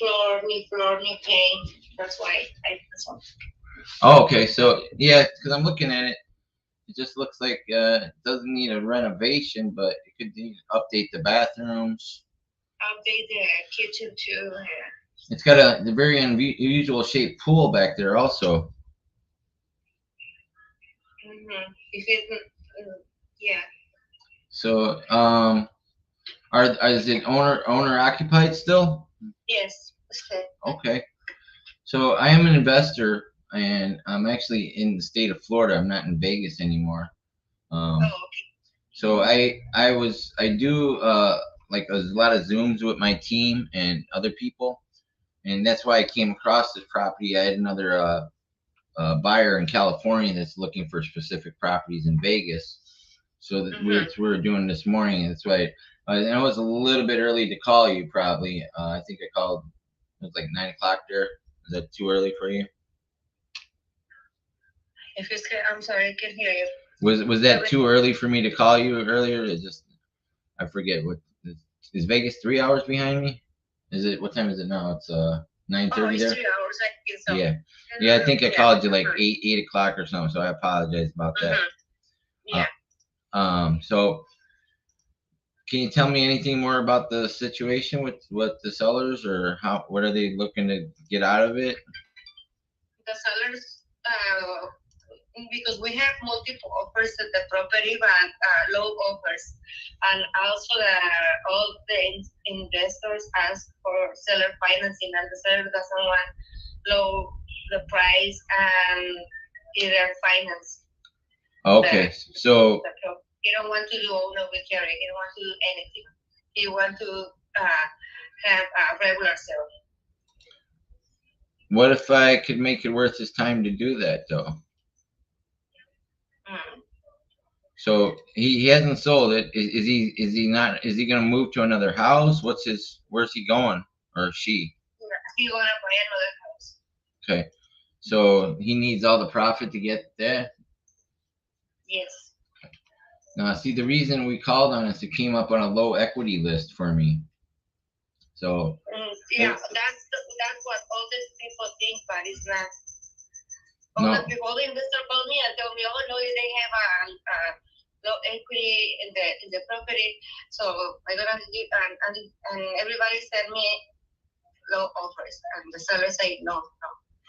floor, new paint. That's why I this one. Oh, okay. So yeah, because I'm looking at it, it just looks like it doesn't need a renovation, but it could need to update the bathrooms. Update the kitchen too. Yeah. It's got a very unusual shaped pool back there, also. If it, yeah. So is it owner occupied still? Yes. Okay. Okay. So I am an investor, and I'm actually in the state of Florida. I'm not in Vegas anymore. Oh, Um, okay. so I do like a lot of Zooms with my team and other people, and that's why I came across this property. I had another buyer in California that's looking for specific properties in Vegas. So that we're doing this morning. That's why I know it's a little bit early to call you. Probably I think I called. It was like 9 o'clock there. Is that too early for you? If it's, I'm sorry, I can hear you. Was that too early for me to call you earlier? It just I forget what is Vegas 3 hours behind me? Is it what time is it now? It's 9:30 it's there. 3 hours. I think so. Yeah, I think I called you like 8 o'clock or something. So I apologize about that. Yeah. So can you tell me anything more about the situation with what the sellers or what are they looking to get out of it? The sellers, because we have multiple offers at the property, but low offers, and also all the investors ask for seller financing, and the seller doesn't want low the price and either finance. Okay, so he don't want to do owner with carry. He don't want to do anything. He want to have a regular sale. What if I could make it worth his time to do that, though? So he hasn't sold it. Is he not? Is he going to move to another house? Where's he going, or she? He want to buy another house. Okay, so he needs all the profit to get there. Yes. Now, see, the reason we called on is it came up on a low equity list for me. So yeah, that's what all these people think, but it's not. All the people, all the investors call me and tell me, oh no, they have a low equity in the property, so I gotta give and everybody send me low offers, and the seller say no.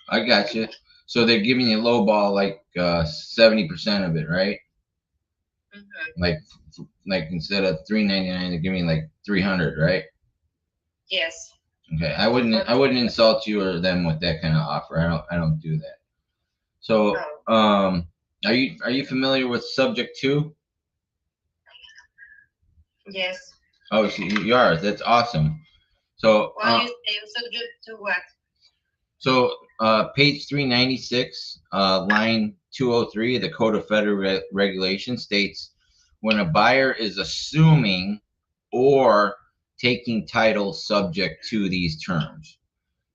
I got you. So they're giving you low ball like 70% of it, right? Like instead of $399, they're giving like 300, right? Yes. Okay, I wouldn't insult you or them with that kind of offer. I don't do that. So, are you familiar with Subject 2? Yes. Oh, so you are. That's awesome. So, you say Subject to what? So, page 396, line 203 of the Code of Federal Regulations states when a buyer is assuming or taking title subject to these terms.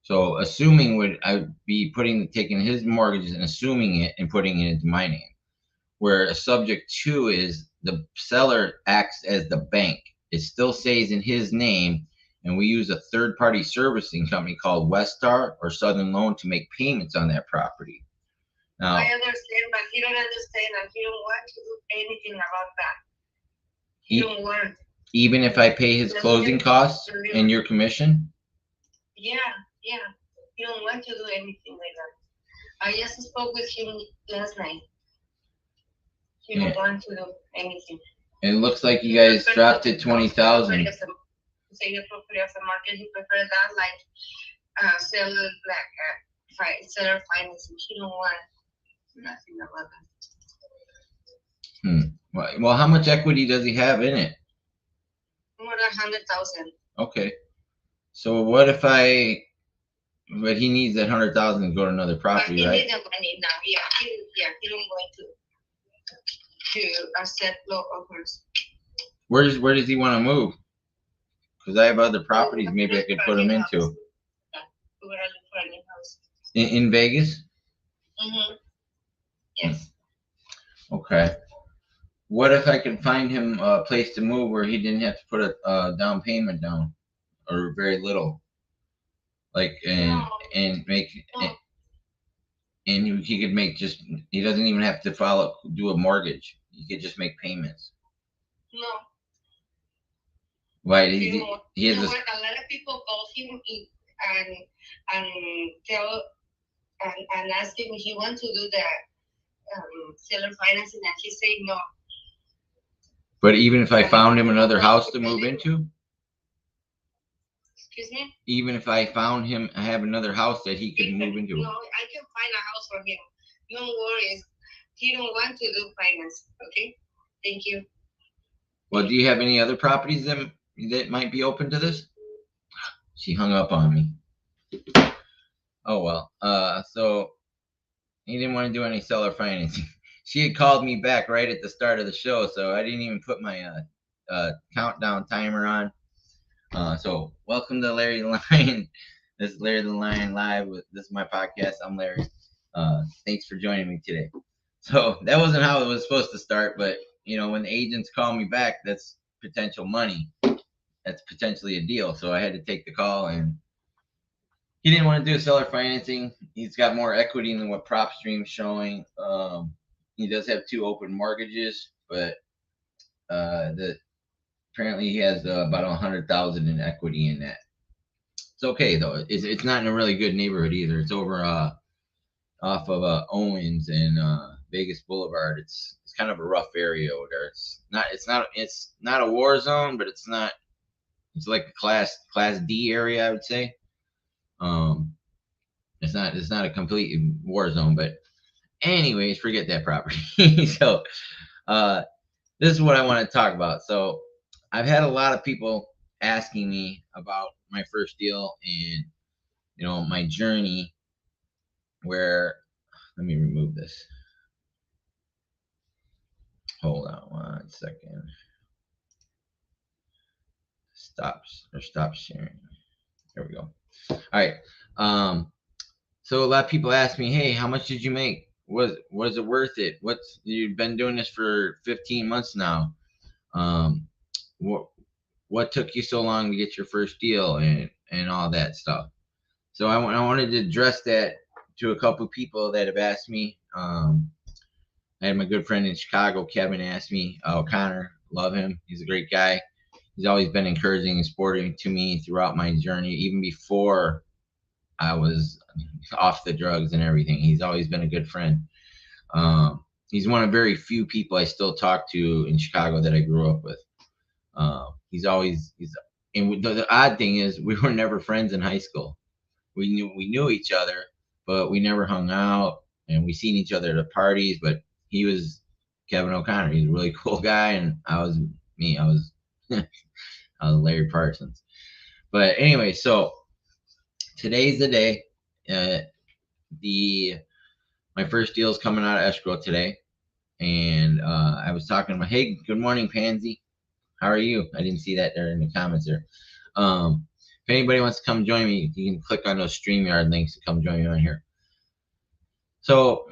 So, assuming would I be taking his mortgage and assuming it and putting it into my name. Where a subject to is the seller acts as the bank. It still stays in his name, and we use a third-party servicing company called Westar or Southern Loan to make payments on that property. Now, I understand, but he don't understand, and he don't want to do anything about that. He don't want. Even if I pay his closing costs and your commission? Yeah. He don't want to do anything like that. I just spoke with him last night. He don't want to do anything. It looks like you guys dropped it 20,000. Say the property of the market, he prefer that like seller financing. He don't want nothing about that. Well, how much equity does he have in it? More than 100,000. Okay. So what if but he needs that 100,000 to go to another property, right? He needs the money now. He don't going to accept low offers. Where does he want to move? Because I have other properties maybe I could put him into. We're looking for a new house. In Vegas? Yes. Okay. What if I could find him a place to move where he didn't have to put a down payment down, or very little? like and make and he could make just he doesn't even have to do a mortgage. He could just make payments. No. Why he has a lot of people call him and tell and ask him if he wants to do that seller financing, and he say no. But even if I found him another house to move into? Excuse me? Even if I found him, I have another house that he could move into. No, I can find a house for him. No worries. He don't want to do finance. Okay? Thank you. Well, do you have any other properties that might be open to this? She hung up on me. Oh, well. So he didn't want to do any seller financing. She had called me back right at the start of the show, so I didn't even put my countdown timer on. So welcome to Larry the Lion. This is Larry the Lion Live. This is my podcast. I'm Larry. Thanks for joining me today. So that wasn't how it was supposed to start, but you know, when the agents call me back, that's potential money. That's potentially a deal. So I had to take the call, and he didn't want to do seller financing. He's got more equity than what PropStream's showing. He does have 2 open mortgages, but apparently he has about 100,000 in equity in that. It's okay though. It's not in a really good neighborhood either. It's over off of Owens and Vegas Boulevard. It's kind of a rough area over there. It's not a war zone, but it's like a class D area, I would say. It's not a complete war zone, but anyways, forget that property. So this is what I want to talk about. So I've had a lot of people asking me about my first deal and you know my journey where let me remove this. Hold on 1 second. Stop sharing. There we go. All right. So a lot of people ask me, hey, how much did you make? Was it worth it? You've been doing this for 15 months now. What took you so long to get your first deal and all that stuff? So I wanted to address that to a couple of people that have asked me. I had my good friend in Chicago, Kevin, asked me. Connor, love him. He's a great guy. He's always been encouraging and supporting to me throughout my journey, even before I was off the drugs and everything. He's always been a good friend. He's one of very few people I still talk to in Chicago that I grew up with. And the odd thing is we were never friends in high school. We knew each other, but we never hung out, and we seen each other at parties. But he was Kevin O'Connor. He's a really cool guy, and I was me. I was Larry Parsons. But anyway, so today's the day. My first deal is coming out of escrow today, and I was talking about, hey, good morning, Pansy. How are you? I didn't see that there in the comments there. If anybody wants to come join me, you can click on those StreamYard links to come join me on here. So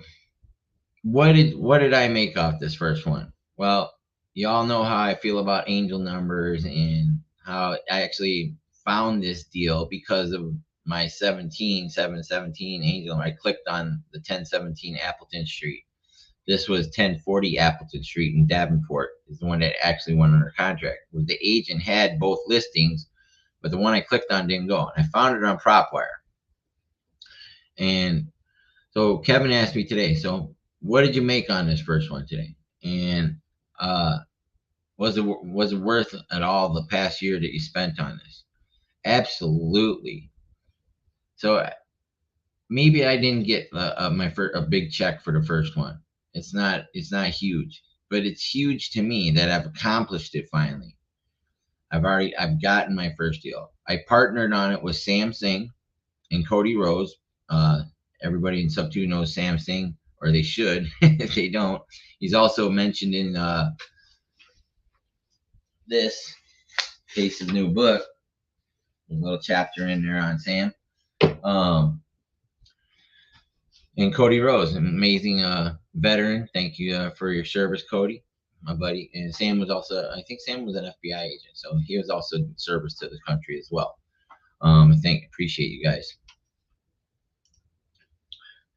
what did I make off this first one? Well, you all know how I feel about angel numbers and how I actually found this deal because of my 717 angel. I clicked on the 1017 Appleton Street. This was 1040 Appleton Street in Davenport, is the one that actually went under contract. The agent had both listings, but the one I clicked on didn't go. And I found it on PropWire. And so Kevin asked me today, so what did you make on this first one today? And was it worth at all the past year that you spent on this? Absolutely. So maybe I didn't get a big check for the first one. It's not huge, but it's huge to me that I've accomplished it finally. I've gotten my first deal. I partnered on it with Sam Singh and Cody Rose. Everybody in Sub 2 knows Sam Singh, or they should. If they don't, he's also mentioned in this Case's new book. There's a little chapter in there on Sam. And Cody Rose, an amazing veteran. Thank you for your service, Cody, my buddy. And Sam was also, I think Sam was an FBI agent, so he was also in service to the country as well. Appreciate you guys.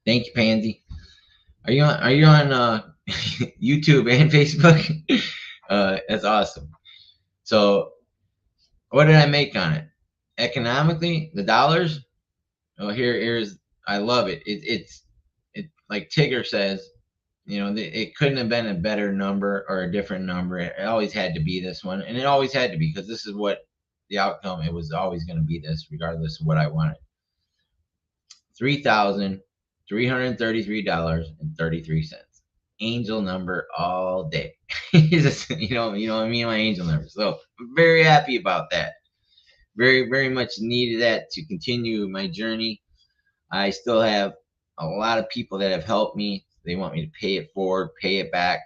Thank you, Pansy. Are you on YouTube and Facebook? That's awesome. So what did I make on it? Economically, the dollars. Oh, here's I love it. It's like Tigger says, you know, it couldn't have been a better number or a different number. It always had to be this one, and it always had to be, because this is what the outcome. It was always going to be this, regardless of what I wanted. $3,333.33. Angel number all day. you know what I mean? My angel number. So I'm very happy about that. Very, very much needed that to continue my journey. I still have a lot of people that have helped me. They want me to pay it forward, pay it back.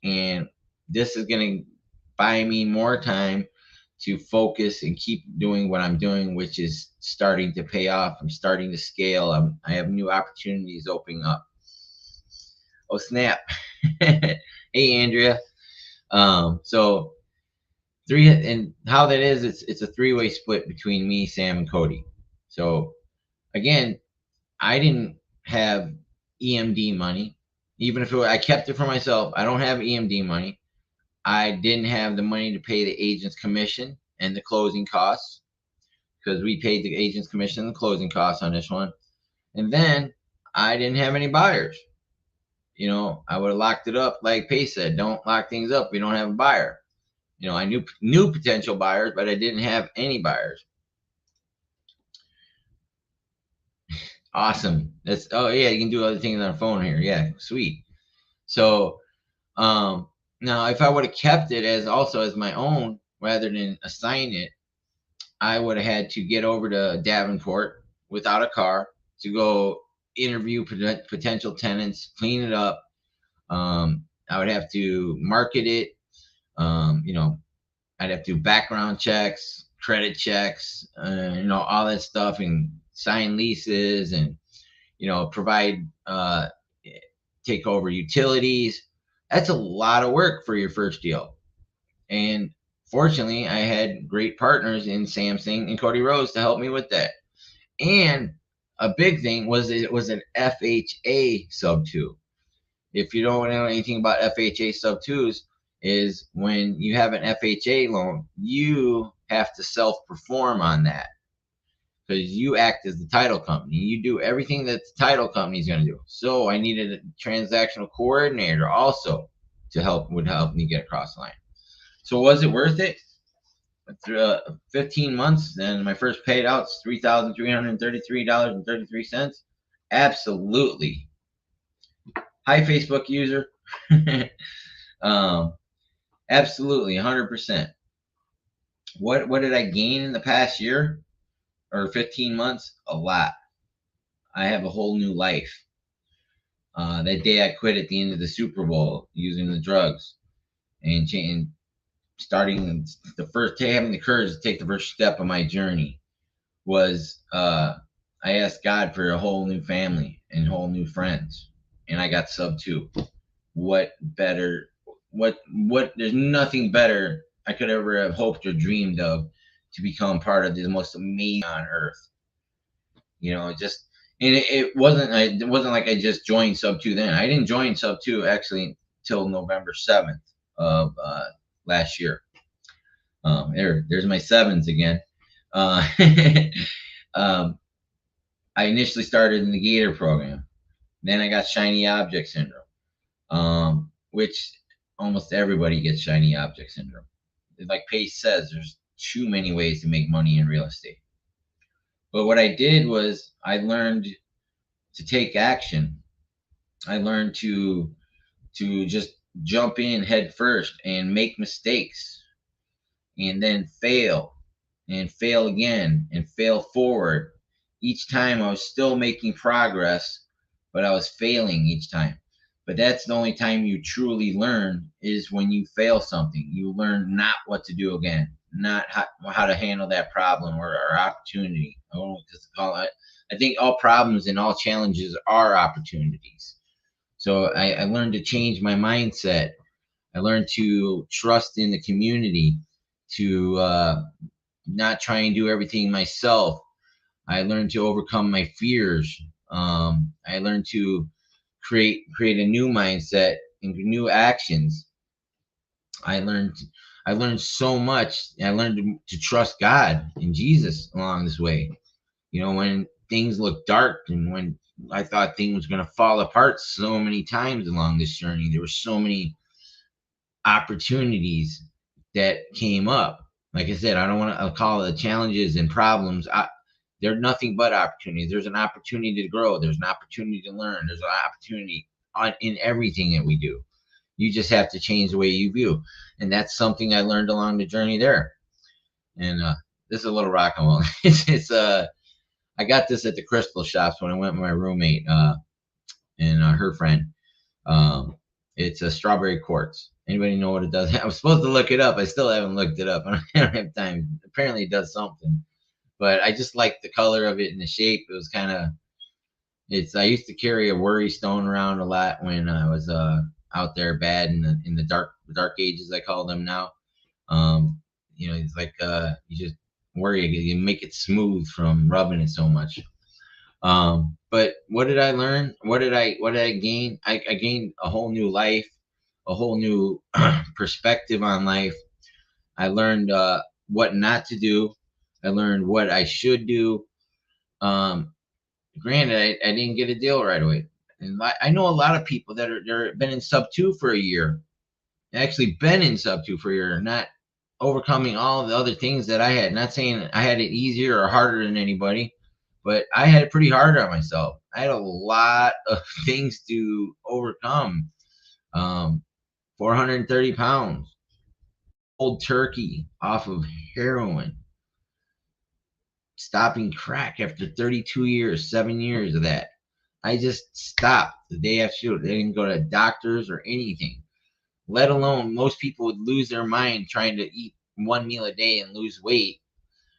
And this is going to buy me more time to focus and keep doing what I'm doing, which is starting to pay off. I'm starting to scale. I have new opportunities opening up. Oh, snap. Hey, Andrea. So three, and how that is, it's a three-way split between me, Sam, and Cody. So again, I didn't have EMD money. Even if I kept it for myself, I don't have EMD money. I didn't have the money to pay the agent's commission and the closing costs, because we paid the agent's commission and the closing costs on this one. And then I didn't have any buyers. You know, I would have locked it up. Like Pace said, don't lock things up. We don't have a buyer. You know, I knew potential buyers, but I didn't have any buyers. Awesome. That's, oh yeah, you can do other things on the phone here. Yeah, sweet. So now if I would have kept it as my own rather than assign it, I would have had to get over to Davenport without a car to go interview potential tenants, clean it up. I would have to market it. You know, I'd have to do background checks, credit checks, you know, all that stuff, and sign leases, and, you know, provide, take over utilities. That's a lot of work for your first deal. And fortunately, I had great partners in Samsung and Cody Rose to help me with that. And a big thing was it was an FHA sub 2. If you don't know anything about FHA sub 2s, is when you have an FHA loan, you have to self-perform on that, because you act as the title company. You do everything that the title company is going to do. So I needed a transactional coordinator also to help me get across the line. So was it worth it? 15 months, and my first paid out is $3,333.33. Absolutely. Hi, Facebook user. Absolutely, 100%. What did I gain in the past year or 15 months? A lot. I have a whole new life. That day I quit at the end of the Super Bowl using the drugs, and starting the first day, having the courage to take the first step of my journey was, I asked God for a whole new family and whole new friends, and I got sub 2. What better? What? There's nothing better I could ever have hoped or dreamed of to become part of the most amazing on earth. You know, just, and it wasn't like I just joined sub 2 then. I didn't join sub 2 actually till November 7th of last year. There's my 7s again. I initially started in the Gator program. Then I got shiny object syndrome, which almost everybody gets shiny object syndrome. Like Pace says, there's too many ways to make money in real estate. But what I did was I learned to take action. I learned to just jump in head first and make mistakes, and then fail and fail again and fail forward. Each time I was still making progress, but I was failing each time. But that's the only time you truly learn, is when you fail something. You learn not what to do again, not how to handle that problem or opportunity. I don't know what to call it. I think all problems and all challenges are opportunities. So I learned to change my mindset. I learned to trust in the community, to not try and do everything myself. I learned to overcome my fears. I learned to create a new mindset and new actions. I learned so much. I learned to trust God and Jesus along this way. You know, when things looked dark and when I thought things was going to fall apart so many times along this journey, there were so many opportunities that came up. Like I said, I don't want to call it challenges and problems. They're nothing but opportunities. There's an opportunity to grow. There's an opportunity to learn. There's an opportunity in everything that we do. You just have to change the way you view. And that's something I learned along the journey there. And this is a little rock and roll. I got this at the Crystal Shops when I went with my roommate and her friend. It's a strawberry quartz. Anybody know what it does? I was supposed to look it up. I still haven't looked it up. I don't have time. Apparently it does something. But I just like the color of it and the shape. It was kind of, I used to carry a worry stone around a lot when I was out there bad in the dark ages, I call them now. You know, it's like you just worry, you make it smooth from rubbing it so much. But what did I learn? What did I gain? I gained a whole new life, a whole new perspective on life. I learned what not to do. I learned what I should do. Granted, I didn't get a deal right away. And I know a lot of people that they're been in sub 2 for a year. Actually been in sub 2 for a year, not overcoming all the other things that I had. Not saying I had it easier or harder than anybody, but I had it pretty hard on myself. I had a lot of things to overcome. 430 pounds, cold turkey off of heroin, stopping crack after 32 years, 7 years of that. I just stopped the day after. I didn't go to doctors or anything, let alone most people would lose their mind trying to eat one meal a day and lose weight,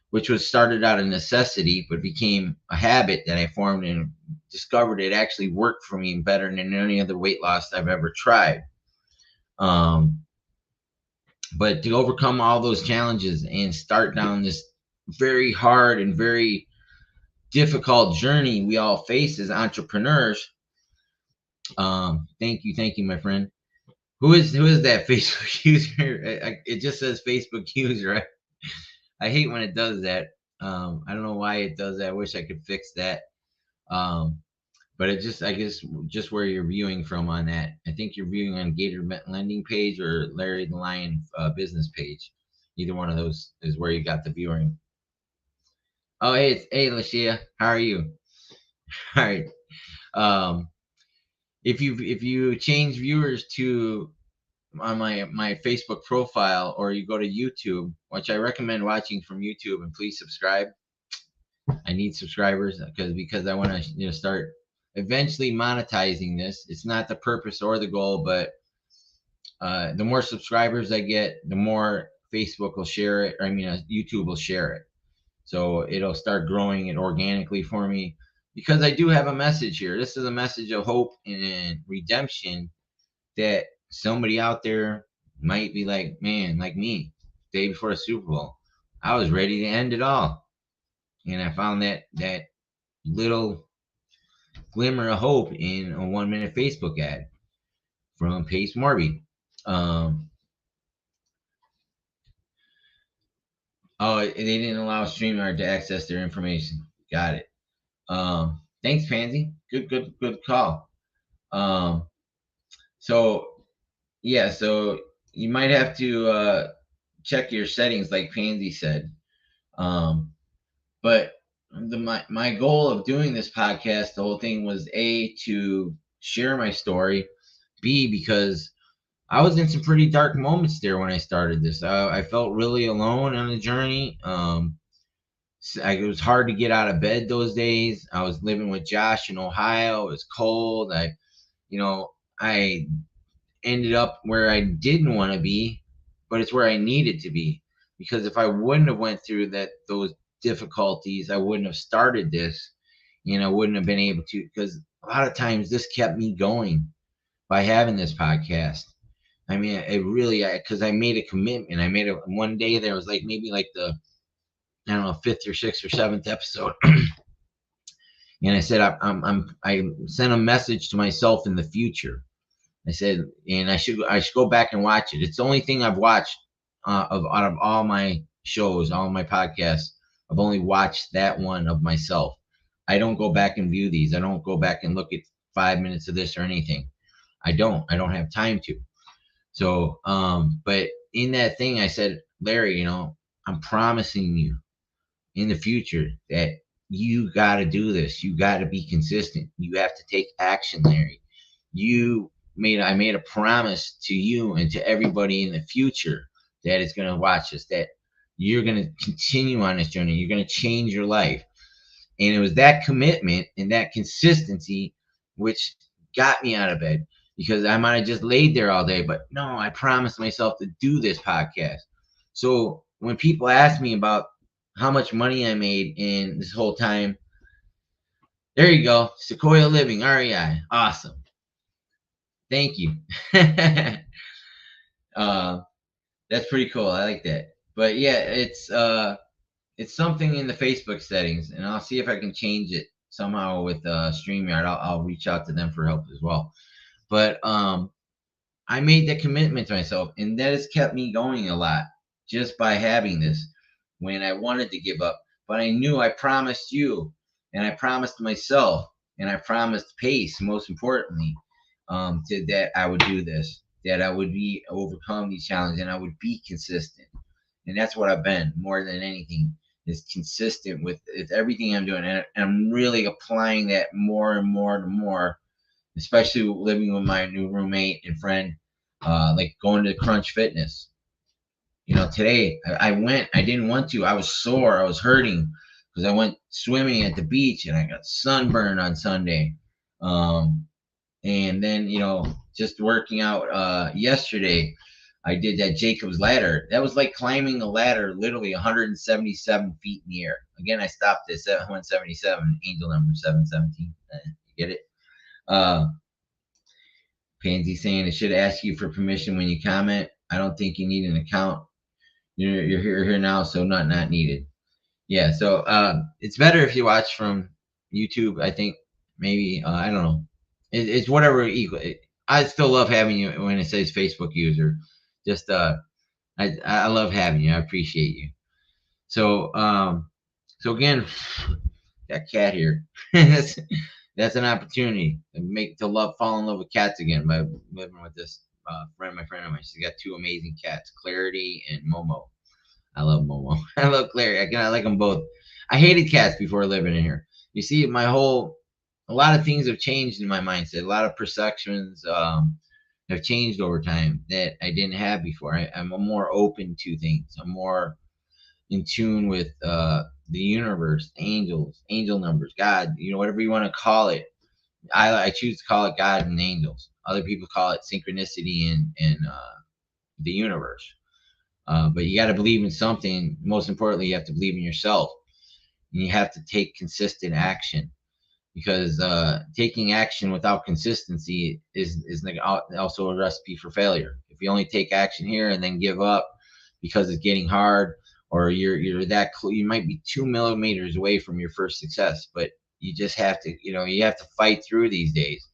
which was started out of necessity, but became a habit that I formed and discovered it actually worked for me better than any other weight loss I've ever tried. But to overcome all those challenges and start down this very hard and very difficult journey we all face as entrepreneurs. Thank you, my friend. Who is that Facebook user? It just says Facebook user. I hate when it does that. I don't know why it does that. I wish I could fix that. But it just, I guess, just where you're viewing from on that. I think you're viewing on Gator Lending page or Larry the Lion business page. Either one of those is where you got the viewing. Oh, hey, Lashia, how are you? All right. If you change viewers to on my Facebook profile, or you go to YouTube, which I recommend watching from YouTube, and please subscribe. I need subscribers because I want to start eventually monetizing this. It's not the purpose or the goal, but the more subscribers I get, the more Facebook will share it, or YouTube will share it. So it'll start growing it organically for me, because I do have a message here. This is a message of hope and redemption, that somebody out there might be like, man, like me, day before the Super Bowl, I was ready to end it all. And I found that little glimmer of hope in a 1-minute Facebook ad from Pace Morby. Oh, they didn't allow StreamYard to access their information. Got it. Thanks, Pansy. Good call. So yeah, so you might have to check your settings, like Pansy said. But my goal of doing this podcast, the whole thing was A, to share my story, B, because I was in some pretty dark moments there when I started this. I felt really alone on the journey. It was hard to get out of bed those days. I was living with Josh in Ohio. It was cold. I ended up where I didn't want to be, but it's where I needed to be. Because if I wouldn't have went through those difficulties, I wouldn't have started this, and I wouldn't have been able to. Because a lot of times this kept me going by having this podcast. It really, because I made a commitment. One day there was maybe the I don't know, 5th or 6th or 7th episode. And I said, I sent a message to myself in the future. I said, and I should go back and watch it. It's the only thing I've watched out of all my shows, all my podcasts. I've only watched that one of myself. I don't go back and view these. I don't go back and look at 5 minutes of this or anything. I don't have time to. So, but in that thing, I said, Larry, I'm promising you in the future that you got to do this. You got to be consistent. You have to take action, Larry. I made a promise to you and to everybody in the future that is going to watch this, that you're going to continue on this journey. You're going to change your life. And it was that commitment and that consistency which got me out of bed, because I might have just laid there all day. But no, I promised myself to do this podcast. So when people ask me about how much money I made in this whole time, there you go. Sequoia Living, REI. Awesome. Thank you. That's pretty cool. I like that. But yeah, it's something in the Facebook settings, and I'll see if I can change it somehow with StreamYard. I'll reach out to them for help as well. But I made that commitment to myself, and that has kept me going a lot just by having this when I wanted to give up. But I knew I promised you, and I promised myself, and I promised Pace, most importantly, that I would do this, that I would overcome these challenges, and I would be consistent. And that's what I've been more than anything, is consistent with everything I'm doing. And I'm really applying that more and more and more, especially living with my new roommate and friend, like going to Crunch Fitness. Today I didn't want to. I was sore. I was hurting because I went swimming at the beach and I got sunburned on Sunday. And then, just working out yesterday, I did that Jacob's ladder. That was like climbing a ladder, literally 177 feet in the air. Again, I stopped at 177, angel number 717. You get it? Pansy saying it should ask you for permission when you comment. I don't think you need an account. You're here now, so not needed. Yeah, so it's better if you watch from YouTube. I think maybe I don't know. It's whatever equal. I still love having you when it says Facebook user. Just I love having you. I appreciate you. So so again, got cat here. that's an opportunity to fall in love with cats again by living with this my friend of mine. She's got 2 amazing cats, Clarity and Momo. I love Momo. I love Clarity. I like them both. I hated cats before living in here. You see, a lot of things have changed in my mindset. A lot of perceptions have changed over time that I didn't have before. I'm more open to things. I'm more in tune with the universe, angels, angel numbers, God, whatever you want to call it. I choose to call it God and angels. Other people call it synchronicity and the universe. But you got to believe in something. Most importantly, you have to believe in yourself. And you have to take consistent action, because taking action without consistency is also a recipe for failure. If you only take action here and then give up because it's getting hard, or you're that you might be 2 millimeters away from your first success, but you just have to, you have to fight through these days.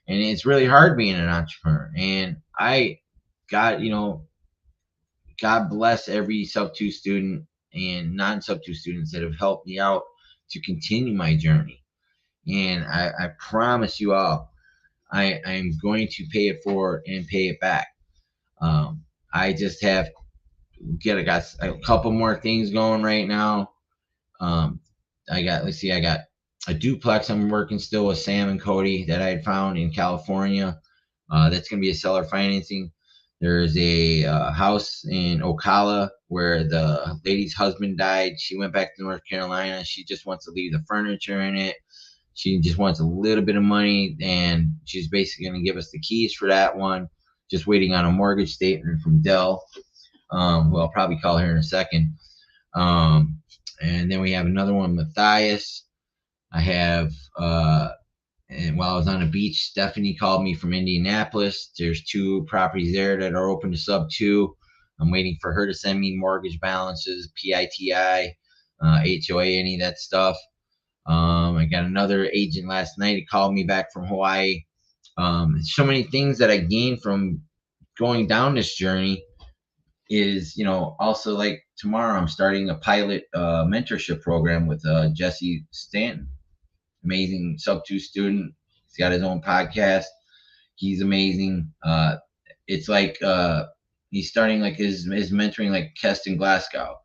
And it's really hard being an entrepreneur. And God bless every sub-2 student and non-sub-2 students that have helped me out to continue my journey. And I promise you all, I am going to pay it forward and pay it back. I just have I got a couple more things going right now. I got a duplex I'm working still with Sam and Cody that I had found in California. That's going to be a seller financing. There's a house in Ocala where the lady's husband died. She went back to North Carolina. She just wants to leave the furniture in it. She just wants a little bit of money, and she's basically going to give us the keys for that one. Just waiting on a mortgage statement from Dell. Who I'll probably call her in a second. And then we have another one, Matthias. I have, and while I was on the beach, Stephanie called me from Indianapolis. There's 2 properties there that are open to sub-2. I'm waiting for her to send me mortgage balances, PITI. HOA, any of that stuff. I got another agent last night. He called me back from Hawaii. So many things that I gained from going down this journey is, also like tomorrow I'm starting a pilot mentorship program with Jesse Stanton, amazing sub-2 student. He's got his own podcast. He's amazing. It's like he's starting like his mentoring like Keston Glasgow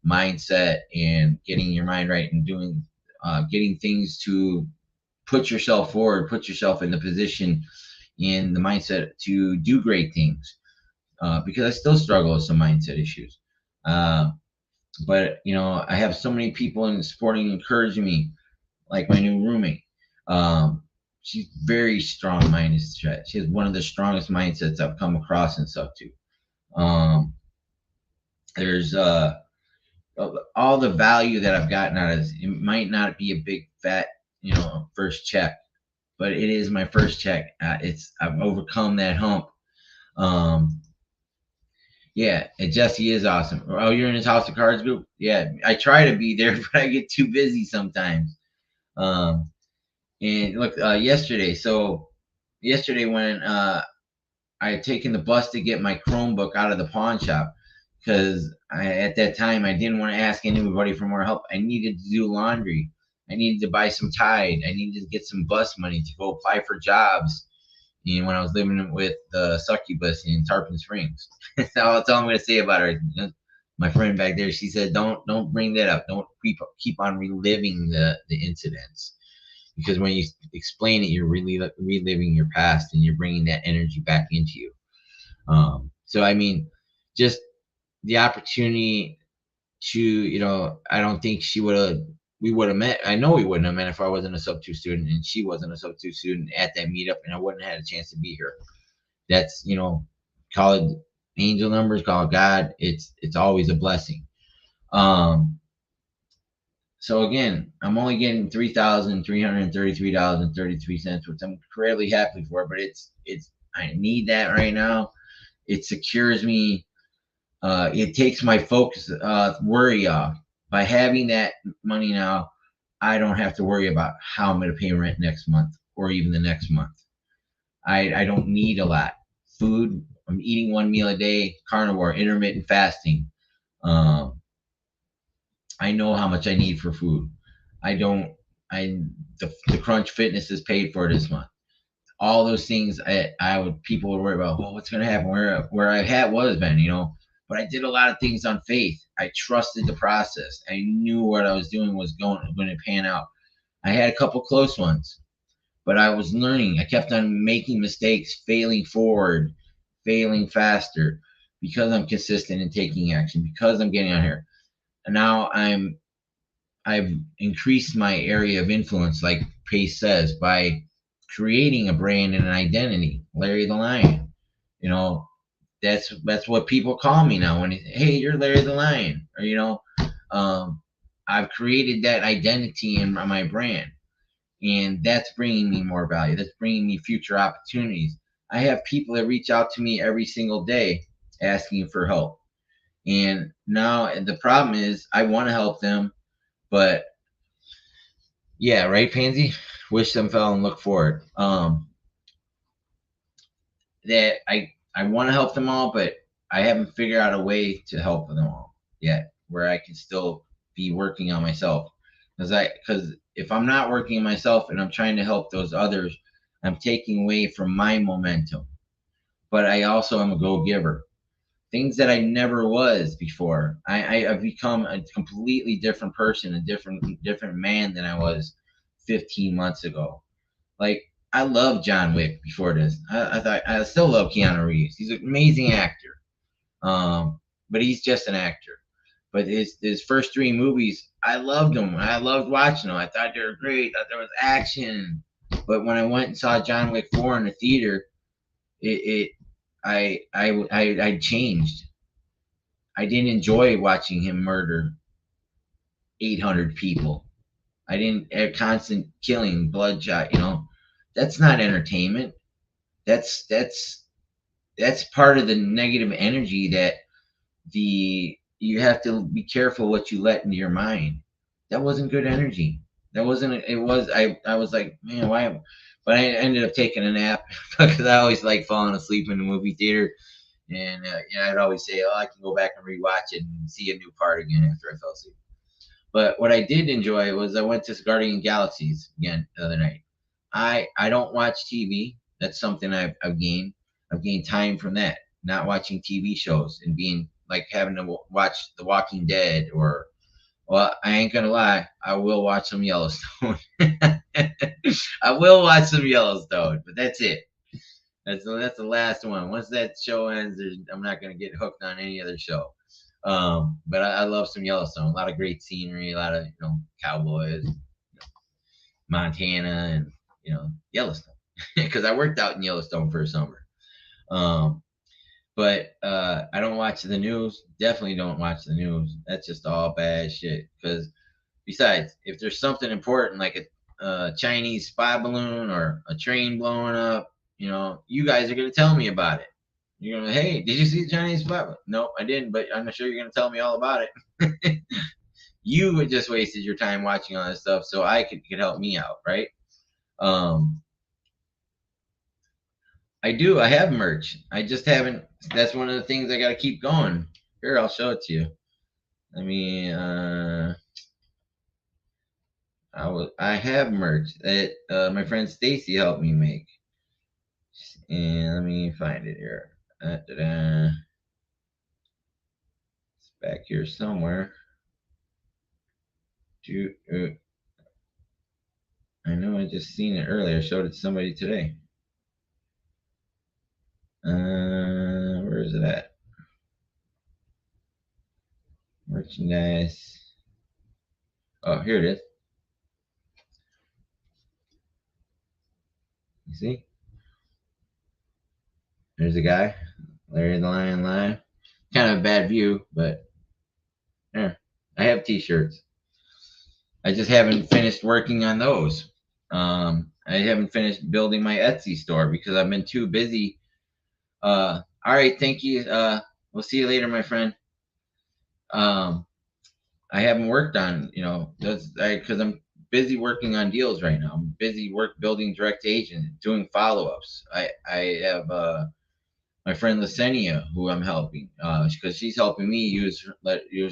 mindset and getting your mind right and doing getting things to put yourself forward, put yourself in the position, in the mindset to do great things. Because I still struggle with some mindset issues. But I have so many people in supporting, encouraging me, like my new roommate. She's very strong minded. She has one of the strongest mindsets I've come across in sub-2. There's all the value that I've gotten out of this. It might not be a big fat, first check, but it is my first check. I've overcome that hump. Yeah, and Jesse is awesome. Oh, you're in his House of Cards group? Yeah, I try to be there, but I get too busy sometimes. And look, yesterday when I had taken the bus to get my Chromebook out of the pawn shop, because at that time I didn't want to ask anybody for more help. I needed to do laundry. I needed to buy some Tide. I needed to get some bus money to go apply for jobs. When I was living with the succubus in Tarpon Springs. That's all I'm going to say about her. My friend back there, she said, don't bring that up. Don't keep on reliving the incidents. Because when you explain it, you're really reliving your past and you're bringing that energy back into you. So, I mean, just the opportunity to, I don't think we would have met. I know we wouldn't have met if I wasn't a sub-2 student and she wasn't a sub-2 student at that meetup, and I wouldn't have had a chance to be here. That's, call it angel numbers, call it God. It's always a blessing. So again, I'm only getting $3,333.33, which I'm incredibly happy for, but I need that right now. It secures me. It takes my focus, worry off. By having that money now, I don't have to worry about how I'm going to pay rent next month or even the next month. I don't need a lot. Food, I'm eating one meal a day, carnivore, intermittent fasting. I know how much I need for food. The Crunch Fitness is paid for this month. All those things people would worry about, well, what's going to happen where I was been, but I did a lot of things on faith. I trusted the process. I knew what I was doing was going to pan out. I had a couple close ones, but I was learning. I kept on making mistakes, failing forward, failing faster, because I'm consistent in taking action, because I'm getting out here. And now I've increased my area of influence, like Pace says, by creating a brand and an identity. Larry the Lion, that's what people call me now. Hey, you're Larry the Lion, or I've created that identity in my brand, and that's bringing me more value. That's bringing me future opportunities. I have people that reach out to me every single day asking for help, and now the problem is I want to help them, but yeah, right, Pansy. Wish them well and look forward. That I want to help them all, but I haven't figured out a way to help them all yet, where I can still be working on myself. Because if I'm not working on myself and I'm trying to help those others, I'm taking away from my momentum. But I also am a go-giver. Things that I never was before. I've become a completely different person, a different man than I was 15 months ago. Like, I loved John Wick before this. I still love Keanu Reeves. He's an amazing actor. But he's just an actor. But his first 3 movies, I loved them. I loved watching them. I thought they were great. I thought there was action. But when I went and saw John Wick 4 in the theater, I changed. I didn't enjoy watching him murder 800 people. I didn't constant killing, bloodshot. That's not entertainment. That's part of the negative energy that you have to be careful what you let into your mind. that wasn't good energy. That wasn't. It was. I was like, man, why? But I ended up taking a nap because I always like falling asleep in the movie theater. And I'd always say, oh, I can go back and rewatch it and see a new part again after I fell asleep. But what I did enjoy was I went to Guardian Galaxies again the other night. I don't watch TV. That's something I've gained. I've gained time from that. Not watching TV shows and being like having to watch The Walking Dead or, well, I ain't gonna lie, I will watch some Yellowstone. I will watch some Yellowstone, but that's it. That's the last one. Once that show ends, I'm not gonna get hooked on any other show. But I love some Yellowstone. A lot of great scenery, a lot of cowboys, Montana, and Yellowstone. Because I worked out in Yellowstone for a summer. But I don't watch the news. Definitely don't watch the news. That's just all bad shit. Because besides, if there's something important like a Chinese spy balloon or a train blowing up, you guys are gonna tell me about it. You're gonna, hey, did you see the Chinese spy balloon? No, I didn't, but I'm sure you're gonna tell me all about it. You just wasted your time watching all this stuff, so I could help me out, right? Um, I do. I have merch. I just haven't. That's one of the things I got to keep going. Here, I'll show it to you. I mean, I have merch that my friend Stacy helped me make, and let me find it here. It's back here somewhere. I know I just seen it earlier. I showed it to somebody today. Where is it at? Merchandise. Oh, here it is. You see? There's a guy, Larry the Lion Live. Kind of a bad view, but yeah, I have T-shirts. I just haven't finished working on those. I haven't finished building my Etsy store because I've been too busy. All right, thank you. We'll see you later, my friend. I haven't worked on, that's because I'm busy working on deals right now. I'm busy building direct agent, doing follow-ups. I have my friend Lasenia, who I'm helping, because she's helping me use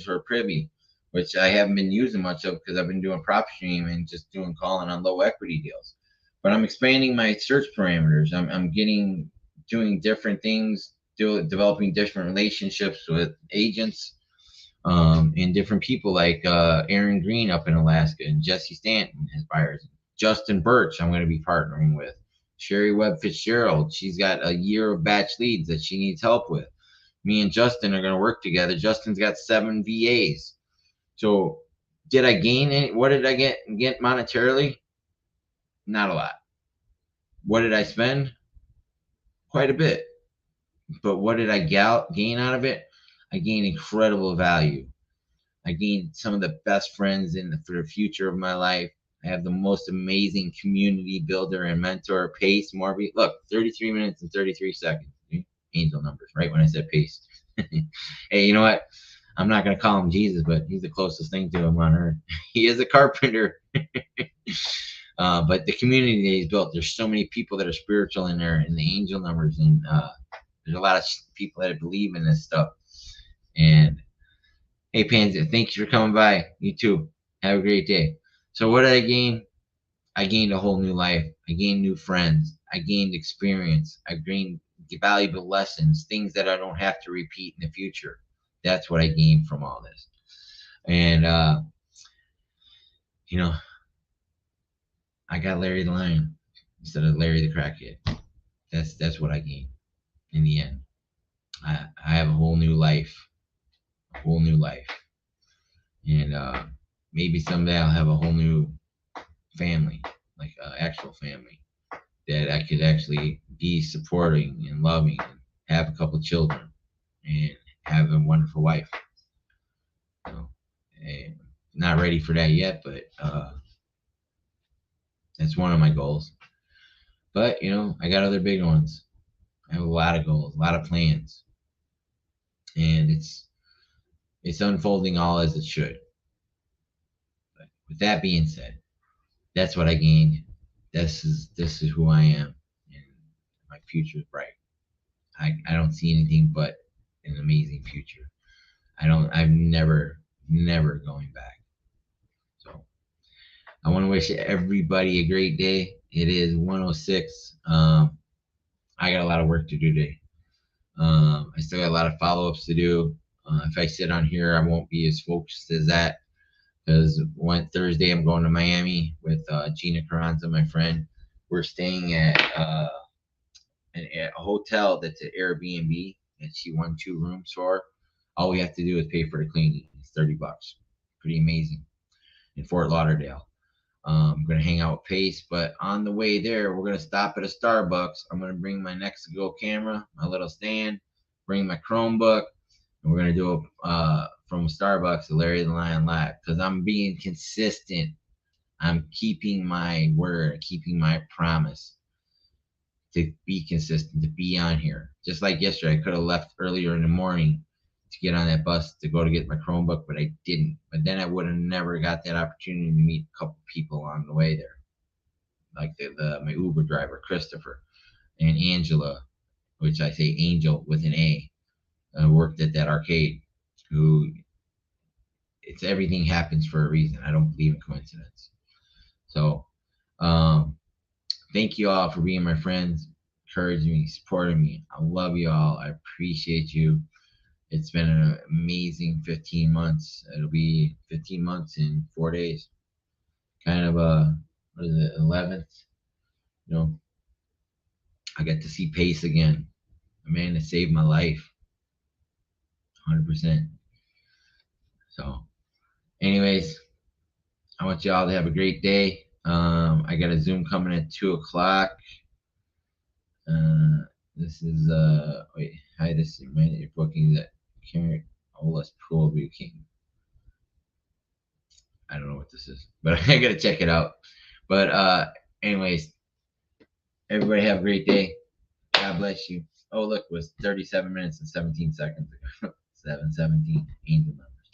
her Privy, which I haven't been using much of because I've been doing PropStream and just calling on low equity deals. But I'm expanding my search parameters. I'm doing different things, developing different relationships with agents, and different people like Aaron Green up in Alaska and Jesse Stanton, his buyers. Justin Birch, I'm going to be partnering with. Sherry Webb Fitzgerald, she's got a year of batch leads that she needs help with. Me and Justin are going to work together. Justin's got 7 VAs. So, did I gain any? What did I get monetarily? Not a lot. What did I spend? Quite a bit. But what did I gain out of it? I gained incredible value. I gained some of the best friends for the future of my life. I have the most amazing community builder and mentor, Pace Morby. Look, 33 minutes and 33 seconds. Angel numbers, right when I said Pace. Hey, you know what? I'm not going to call him Jesus, but he's the closest thing to him on earth. He is a carpenter. But the community that he's built, there's so many people that are spiritual in there, in the angel numbers, and there's a lot of people that believe in this stuff. And hey, Pansy, thank you for coming by. You too. Have a great day. So what did I gain? I gained a whole new life. I gained new friends. I gained experience. I gained valuable lessons, things that I don't have to repeat in the future. That's what I gained from all this. And, I got Larry the Lion instead of Larry the Crackhead. That's what I gained in the end. I have a whole new life. A whole new life. And maybe someday I'll have a whole new family, like an actual family that I could actually be supporting and loving, and have a couple children, and have a wonderful wife. And not ready for that yet, but that's one of my goals. But I got other big ones. I have a lot of goals, a lot of plans, and it's unfolding all as it should. But with that being said, that's what I gained. This is who I am, and my future is bright. I don't see anything but an amazing future. I'm never going back. So I want to wish everybody a great day. It is 1:06. I got a lot of work to do today. I still got a lot of follow-ups to do. If I sit on here, I won't be as focused as that, because one Thursday I'm going to Miami with Gina Carranza, my friend. We're staying at a hotel that's an Airbnb that she won 2 rooms for. All we have to do is pay for the cleaning. It's $30. Pretty amazing. In Fort Lauderdale. I'm gonna hang out with Pace, but on the way there, we're gonna stop at a Starbucks. I'm gonna bring my Nexigo camera, my little stand, bring my Chromebook, and we're gonna do from Starbucks to Larry the Lion Live, because I'm being consistent. I'm keeping my word, keeping my promise to be consistent, to be on here. Just like yesterday, I could have left earlier in the morning to get on that bus to go to get my Chromebook, but I didn't. But then I would have never got that opportunity to meet a couple people on the way there, like my Uber driver Christopher and Angela, which I say Angel with an A, worked at that arcade. Who it's everything happens for a reason. I don't believe in coincidence. So, thank you all for being my friends, encouraging me, supporting me. I love you all. I appreciate you. It's been an amazing 15 months. It'll be 15 months in 4 days. Kind of what is it, 11th? You know, I got to see Pace again. A man that saved my life. 100%. So, anyways, I want you all to have a great day. I got a Zoom coming at 2 o'clock. This is wait, hi, this is your bookings at Karen Olas Pool King. I don't know what this is, but I gotta check it out. But anyways, everybody have a great day. God bless you. Oh, look, it was 37 minutes and 17 seconds ago. 7:17 angel numbers.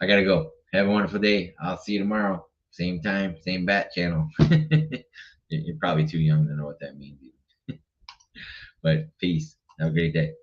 I gotta go. Have a wonderful day. I'll see you tomorrow. Same time, same bat channel. You're probably too young to know what that means. But peace. Have a great day.